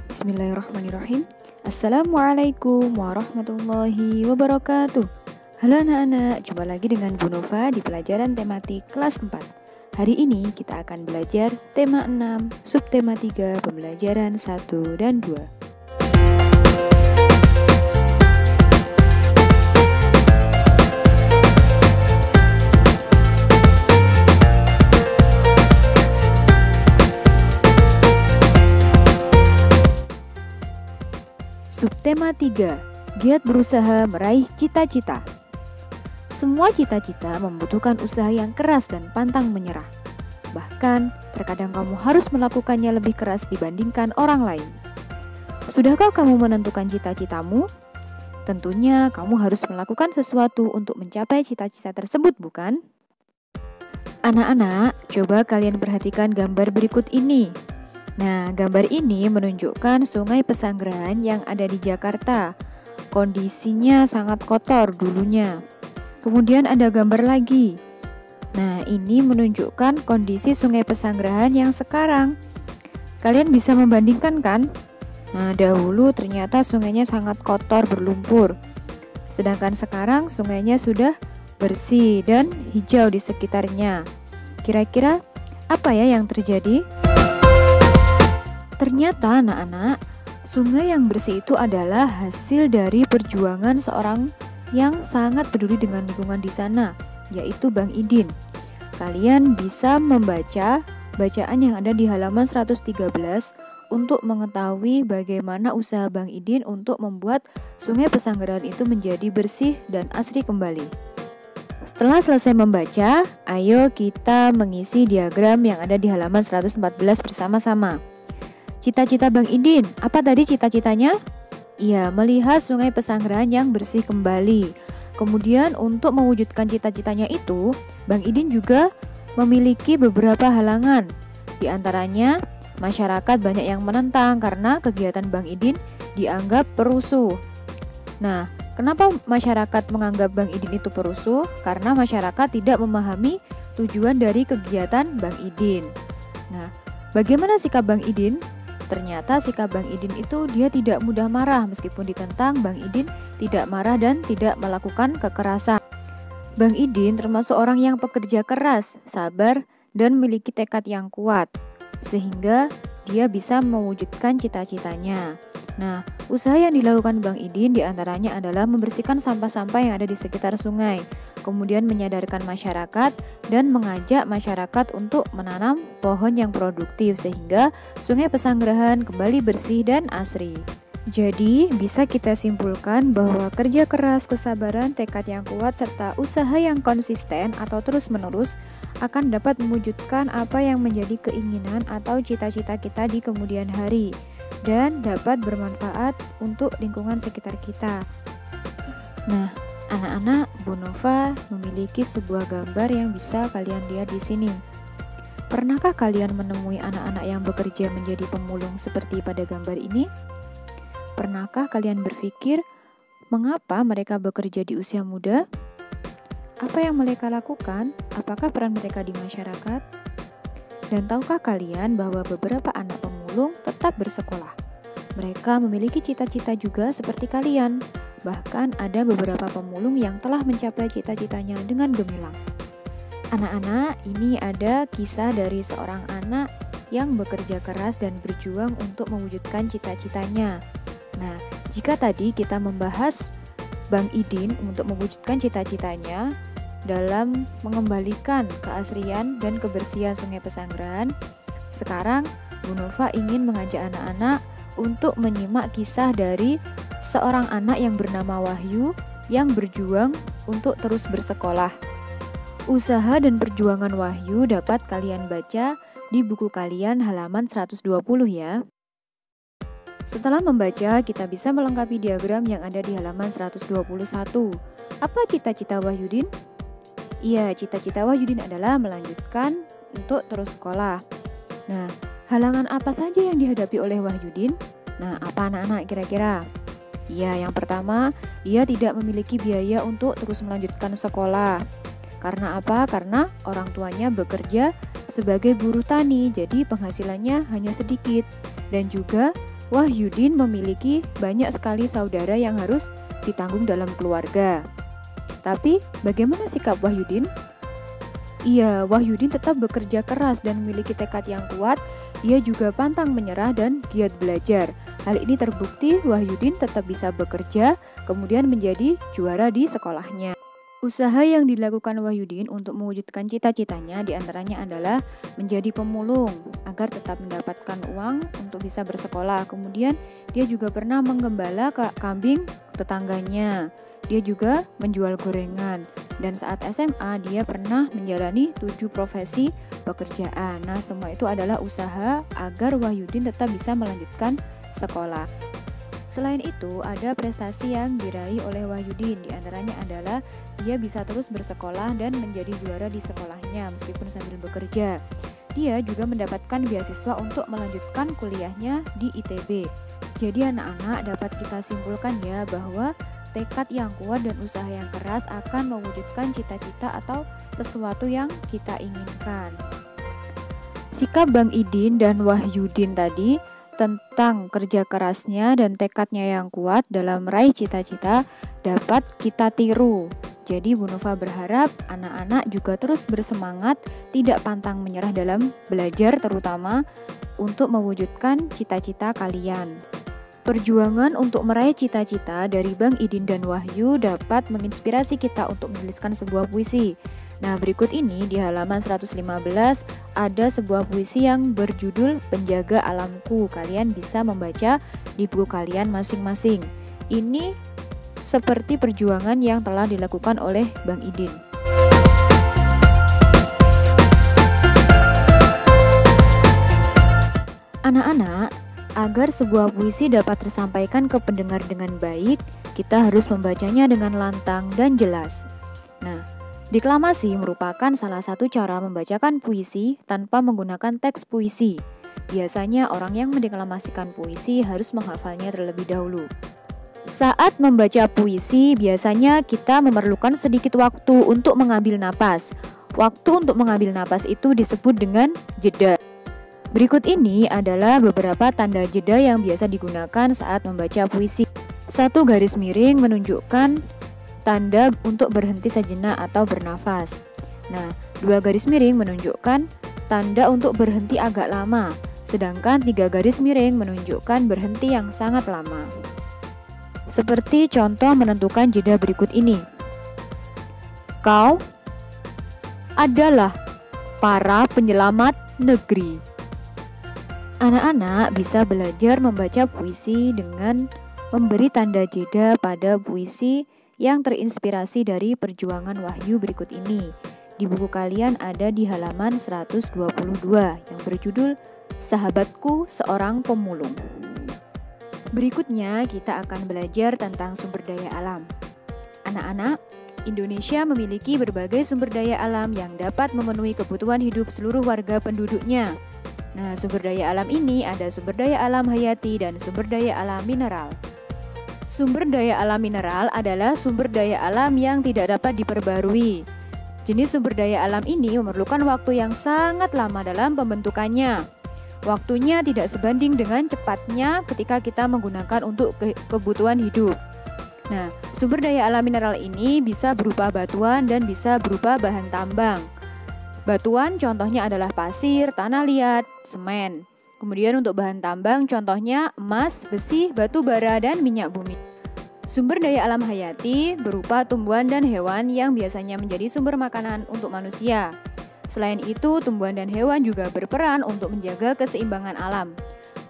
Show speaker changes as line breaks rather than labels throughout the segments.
Bismillahirrahmanirrahim. Assalamualaikum warahmatullahi wabarakatuh. Halo anak-anak, jumpa lagi dengan Bu Nova di pelajaran tematik kelas 4. Hari ini kita akan belajar tema 6, subtema 3, pembelajaran 1 dan 2. Subtema 3, giat berusaha meraih cita-cita. Semua cita-cita membutuhkan usaha yang keras dan pantang menyerah. Bahkan, terkadang kamu harus melakukannya lebih keras dibandingkan orang lain. Sudahkah kamu menentukan cita-citamu? Tentunya kamu harus melakukan sesuatu untuk mencapai cita-cita tersebut, bukan? Anak-anak, coba kalian perhatikan gambar berikut ini. Nah, gambar ini menunjukkan Sungai Pesanggerahan yang ada di Jakarta. Kondisinya sangat kotor dulunya. Kemudian ada gambar lagi. Nah, ini menunjukkan kondisi Sungai Pesanggerahan yang sekarang. Kalian bisa membandingkan kan? Nah, dahulu ternyata sungainya sangat kotor berlumpur. Sedangkan sekarang sungainya sudah bersih dan hijau di sekitarnya. Kira-kira apa ya yang terjadi? Ternyata anak-anak, sungai yang bersih itu adalah hasil dari perjuangan seorang yang sangat peduli dengan lingkungan di sana, yaitu Bang Idin. Kalian bisa membaca bacaan yang ada di halaman 113 untuk mengetahui bagaimana usaha Bang Idin untuk membuat Sungai Pesanggerahan itu menjadi bersih dan asri kembali. Setelah selesai membaca, ayo kita mengisi diagram yang ada di halaman 114 bersama-sama. Cita-cita Bang Idin, apa tadi cita-citanya? Iya, melihat Sungai Pesanggerahan yang bersih kembali. Kemudian untuk mewujudkan cita-citanya itu, Bang Idin juga memiliki beberapa halangan. Di antaranya, masyarakat banyak yang menentang karena kegiatan Bang Idin dianggap perusuh. Nah, kenapa masyarakat menganggap Bang Idin itu perusuh? Karena masyarakat tidak memahami tujuan dari kegiatan Bang Idin. Nah, bagaimana sikap Bang Idin? Ternyata sikap Bang Idin itu dia tidak mudah marah, meskipun ditentang Bang Idin tidak marah dan tidak melakukan kekerasan. Bang Idin termasuk orang yang pekerja keras, sabar, dan memiliki tekad yang kuat, sehingga dia bisa mewujudkan cita-citanya. Nah, usaha yang dilakukan Bang Idin diantaranya adalah membersihkan sampah-sampah yang ada di sekitar sungai, kemudian menyadarkan masyarakat dan mengajak masyarakat untuk menanam pohon yang produktif sehingga Sungai Pesanggerahan kembali bersih dan asri. Jadi, bisa kita simpulkan bahwa kerja keras, kesabaran, tekad yang kuat, serta usaha yang konsisten atau terus-menerus akan dapat mewujudkan apa yang menjadi keinginan atau cita-cita kita di kemudian hari dan dapat bermanfaat untuk lingkungan sekitar kita. Nah, anak-anak, Bu Nova memiliki sebuah gambar yang bisa kalian lihat di sini. Pernahkah kalian menemui anak-anak yang bekerja menjadi pemulung seperti pada gambar ini? Pernahkah kalian berpikir, mengapa mereka bekerja di usia muda? Apa yang mereka lakukan? Apakah peran mereka di masyarakat? Dan tahukah kalian bahwa beberapa anak pemulung tetap bersekolah? Mereka memiliki cita-cita juga seperti kalian. Bahkan ada beberapa pemulung yang telah mencapai cita-citanya dengan gemilang. Anak-anak, ini ada kisah dari seorang anak yang bekerja keras dan berjuang untuk mewujudkan cita-citanya. Nah, jika tadi kita membahas Bang Idin untuk mewujudkan cita-citanya dalam mengembalikan keasrian dan kebersihan Sungai Pesanggerahan, sekarang Bu Nova ingin mengajak anak-anak untuk menyimak kisah dari seorang anak yang bernama Wahyu yang berjuang untuk terus bersekolah. Usaha dan perjuangan Wahyu dapat kalian baca di buku kalian halaman 120 ya. Setelah membaca, kita bisa melengkapi diagram yang ada di halaman 121. Apa cita-cita Wahyudin? Iya, cita-cita Wahyudin adalah melanjutkan untuk terus sekolah. Nah, halangan apa saja yang dihadapi oleh Wahyudin? Nah, apa anak-anak kira-kira? Iya, yang pertama, ia tidak memiliki biaya untuk terus melanjutkan sekolah. Karena apa? Karena orang tuanya bekerja sebagai buruh tani, jadi penghasilannya hanya sedikit. Dan juga Wahyudin memiliki banyak sekali saudara yang harus ditanggung dalam keluarga. Tapi bagaimana sikap Wahyudin? Iya, Wahyudin tetap bekerja keras dan memiliki tekad yang kuat. Ia juga pantang menyerah dan giat belajar. Hal ini terbukti Wahyudin tetap bisa bekerja, kemudian menjadi juara di sekolahnya. Usaha yang dilakukan Wahyudin untuk mewujudkan cita-citanya diantaranya adalah menjadi pemulung agar tetap mendapatkan uang untuk bisa bersekolah. Kemudian dia juga pernah menggembala kambing tetangganya. Dia juga menjual gorengan. Dan saat SMA dia pernah menjalani 7 profesi pekerjaan. Nah, semua itu adalah usaha agar Wahyudin tetap bisa melanjutkan sekolah. Selain itu, ada prestasi yang diraih oleh Wahyudin. Di antaranya adalah dia bisa terus bersekolah dan menjadi juara di sekolahnya meskipun sambil bekerja. Dia juga mendapatkan beasiswa untuk melanjutkan kuliahnya di ITB. Jadi anak-anak, dapat kita simpulkan ya bahwa tekad yang kuat dan usaha yang keras akan mewujudkan cita-cita atau sesuatu yang kita inginkan. Sikap Bang Idin dan Wahyudin tadi tentang kerja kerasnya dan tekadnya yang kuat dalam meraih cita-cita dapat kita tiru. Jadi Bu Nova berharap anak-anak juga terus bersemangat, tidak pantang menyerah dalam belajar, terutama untuk mewujudkan cita-cita kalian. Perjuangan untuk meraih cita-cita dari Bang Idin dan Wahyu dapat menginspirasi kita untuk menuliskan sebuah puisi. Nah, berikut ini di halaman 115 ada sebuah puisi yang berjudul Penjaga Alamku. Kalian bisa membaca di buku kalian masing-masing. Ini seperti perjuangan yang telah dilakukan oleh Bang Idin. Anak-anak, agar sebuah puisi dapat tersampaikan ke pendengar dengan baik, kita harus membacanya dengan lantang dan jelas. Nah, deklamasi merupakan salah satu cara membacakan puisi tanpa menggunakan teks puisi. Biasanya orang yang mendeklamasikan puisi harus menghafalnya terlebih dahulu. Saat membaca puisi, biasanya kita memerlukan sedikit waktu untuk mengambil napas. Waktu untuk mengambil napas itu disebut dengan jeda. Berikut ini adalah beberapa tanda jeda yang biasa digunakan saat membaca puisi. 1 garis miring menunjukkan tanda untuk berhenti sejenak atau bernafas. Nah, 2 garis miring menunjukkan tanda untuk berhenti agak lama. Sedangkan 3 garis miring menunjukkan berhenti yang sangat lama. Seperti contoh menentukan jeda berikut ini. Kau adalah para penyelamat negeri. Anak-anak bisa belajar membaca puisi dengan memberi tanda jeda pada puisi yang terinspirasi dari perjuangan Wahyu berikut ini. Di buku kalian ada di halaman 122 yang berjudul Sahabatku Seorang Pemulung. Berikutnya kita akan belajar tentang sumber daya alam. Anak-anak, Indonesia memiliki berbagai sumber daya alam yang dapat memenuhi kebutuhan hidup seluruh warga penduduknya. Nah, sumber daya alam ini ada sumber daya alam hayati dan sumber daya alam mineral. Sumber daya alam mineral adalah sumber daya alam yang tidak dapat diperbarui. Jenis sumber daya alam ini memerlukan waktu yang sangat lama dalam pembentukannya. Waktunya tidak sebanding dengan cepatnya ketika kita menggunakan untuk kebutuhan hidup. Nah, sumber daya alam mineral ini bisa berupa batuan dan bisa berupa bahan tambang. Batuan contohnya adalah pasir, tanah liat, semen. Kemudian untuk bahan tambang contohnya emas, besi, batu bara, dan minyak bumi. Sumber daya alam hayati berupa tumbuhan dan hewan yang biasanya menjadi sumber makanan untuk manusia. Selain itu, tumbuhan dan hewan juga berperan untuk menjaga keseimbangan alam.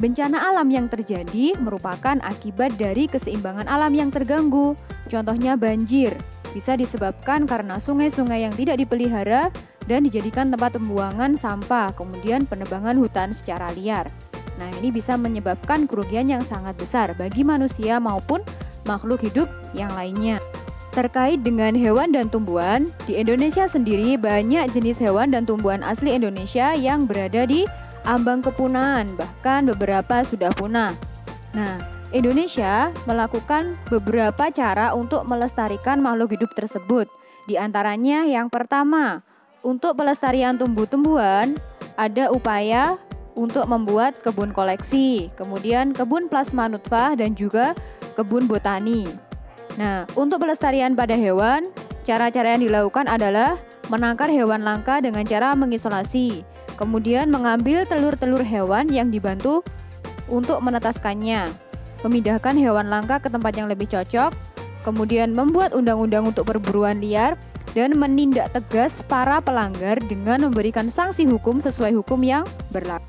Bencana alam yang terjadi merupakan akibat dari keseimbangan alam yang terganggu. Contohnya banjir, bisa disebabkan karena sungai-sungai yang tidak dipelihara dan dijadikan tempat pembuangan sampah, kemudian penebangan hutan secara liar. Nah, ini bisa menyebabkan kerugian yang sangat besar bagi manusia maupun makhluk hidup yang lainnya. Terkait dengan hewan dan tumbuhan, di Indonesia sendiri banyak jenis hewan dan tumbuhan asli Indonesia yang berada di ambang kepunahan, bahkan beberapa sudah punah. Nah, Indonesia melakukan beberapa cara untuk melestarikan makhluk hidup tersebut. Di antaranya yang pertama, untuk pelestarian tumbuh-tumbuhan, ada upaya untuk membuat kebun koleksi, kemudian kebun plasma nutfah dan juga kebun botani. Nah, untuk pelestarian pada hewan, cara-cara yang dilakukan adalah menangkar hewan langka dengan cara mengisolasi, kemudian mengambil telur-telur hewan yang dibantu untuk menetaskannya, memindahkan hewan langka ke tempat yang lebih cocok, kemudian membuat undang-undang untuk perburuan liar, dan menindak tegas para pelanggar dengan memberikan sanksi hukum sesuai hukum yang berlaku.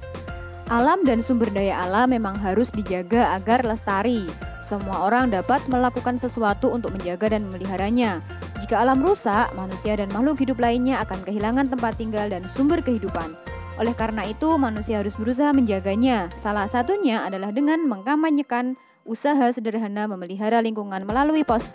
Alam dan sumber daya alam memang harus dijaga agar lestari. Semua orang dapat melakukan sesuatu untuk menjaga dan memeliharanya. Jika alam rusak, manusia dan makhluk hidup lainnya akan kehilangan tempat tinggal dan sumber kehidupan. Oleh karena itu, manusia harus berusaha menjaganya. Salah satunya adalah dengan mengkampanyekan usaha sederhana memelihara lingkungan melalui poster.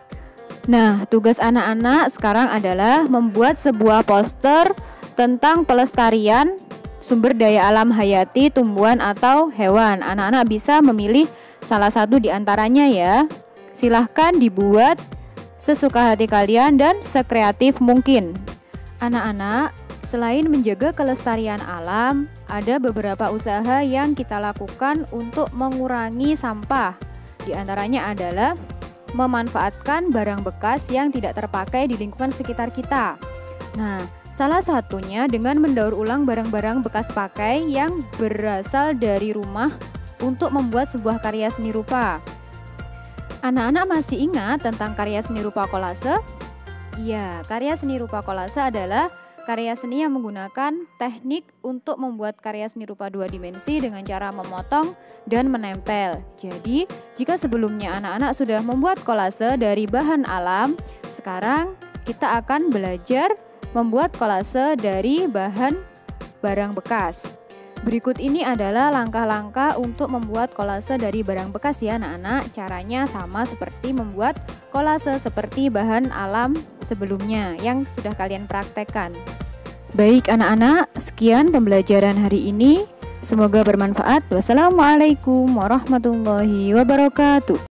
Nah, tugas anak-anak sekarang adalah membuat sebuah poster tentang pelestarian sumber daya alam hayati, tumbuhan atau hewan. Anak-anak bisa memilih salah satu di antaranya ya. Silahkan dibuat sesuka hati kalian dan sekreatif mungkin. Anak-anak, selain menjaga kelestarian alam, ada beberapa usaha yang kita lakukan untuk mengurangi sampah. Di antaranya adalah memanfaatkan barang bekas yang tidak terpakai di lingkungan sekitar kita. Nah, salah satunya dengan mendaur ulang barang-barang bekas pakai yang berasal dari rumah untuk membuat sebuah karya seni rupa. Anak-anak masih ingat tentang karya seni rupa kolase? Iya, karya seni rupa kolase adalah karya seni yang menggunakan teknik untuk membuat karya seni rupa 2 dimensi dengan cara memotong dan menempel. Jadi, jika sebelumnya anak-anak sudah membuat kolase dari bahan alam, sekarang kita akan belajar membuat kolase dari bahan barang bekas. Berikut ini adalah langkah-langkah untuk membuat kolase dari barang bekas ya anak-anak. Caranya sama seperti membuat kolase seperti bahan alam sebelumnya yang sudah kalian praktekkan. Baik anak-anak, sekian pembelajaran hari ini. Semoga bermanfaat. Wassalamualaikum warahmatullahi wabarakatuh.